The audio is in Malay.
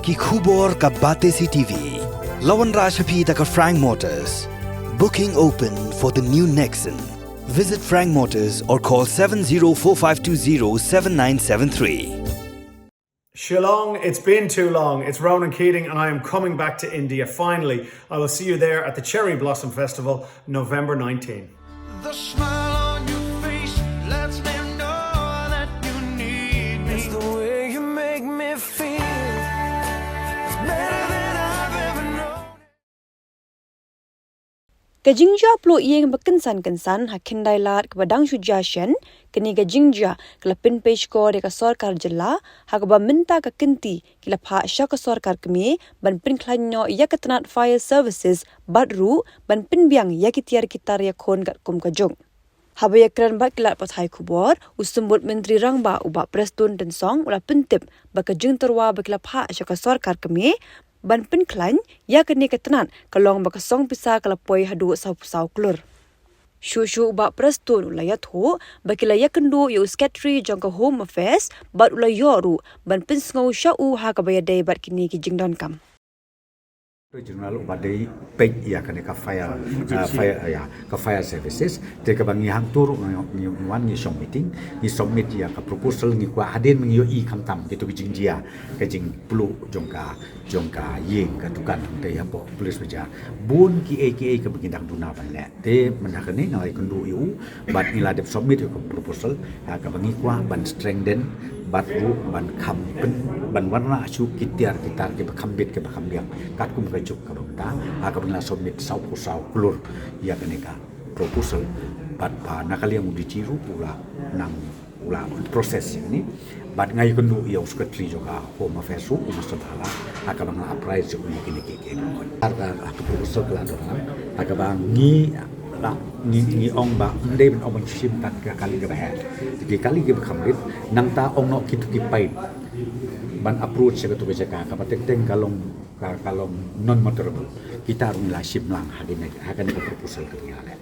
Ki khubor ka bate si TV. Lawan Rashapi taka Frank Motors. Booking open for the new Nexon. Visit Frank Motors or call 7045207973. Shillong, it's been too long. It's Ronan Keating and I am coming back to India. Finally, I will see you there at the Cherry Blossom Festival, November 19. The smile on your face lets me know that you need me. It's the way you make me feel. It's better than I've ever known. Ka Jingpluh yang berkensan-kensan ha Khyndai lat ke badang sujasyan kini ka Jingja kelapin page Shkor ka Sorkar jela ha ka minta ka kenti kila pha sya ka Sorkar kemi ban pin khlanyo ya ka tanat fire services badru ban pin biang ya ki tiar kitar ya khon kat kum ka jong ha ba yakran ba kilat pathai khubor usumbut menteri rangba uba prestun dan song ula pintip ba ka jing terwa ba kila pha sya ka Sorkar kemi ban pin klan ya kini ketenan kalong baka song pisa kalapoi hadu sau klur shu ba prestun ulayat ho bakila ya kendu yu secretary jangka home affairs bat ulayoru ban pin ngau shau ha ka bayadai bat kini ki jingdon kam Regional badai peg ya kan ka fire services te ka bangi hang tur ni wan ni song meeting ni submit ya ka proposal ni kwa Hadien mengi yo i kham tam ke tu Jingpluh ka Jingpluh jongka yeng ka tukan te ya po police beja bun ki ka begindang duna ban le te mendak ni ngai kundu yu bat ni la de submit ka proposal ka bangi kwa ban strengthen bat ru ban kham pen ban warna chu kitar ke bakhambit ke bakhambiang kat kum ka juk ka bangta ka bangla submit sau klur ya kaneka proposal bat pa nakaliang udichiru pula nang ula proses ini bat ngai kundu ya secretary joka home affairs u masabala ka bangla uprise ku kini ke arta proposal kala dorang ka bang ni ong ba ndai ben ong shim tak kali ke bah jadi kali ke bakhamrit nang ta ong no kitu ki pai ban approach ke tu beja ka patek kalong non motorable kita rung la shim lang hadin ha kan proposal ke ngale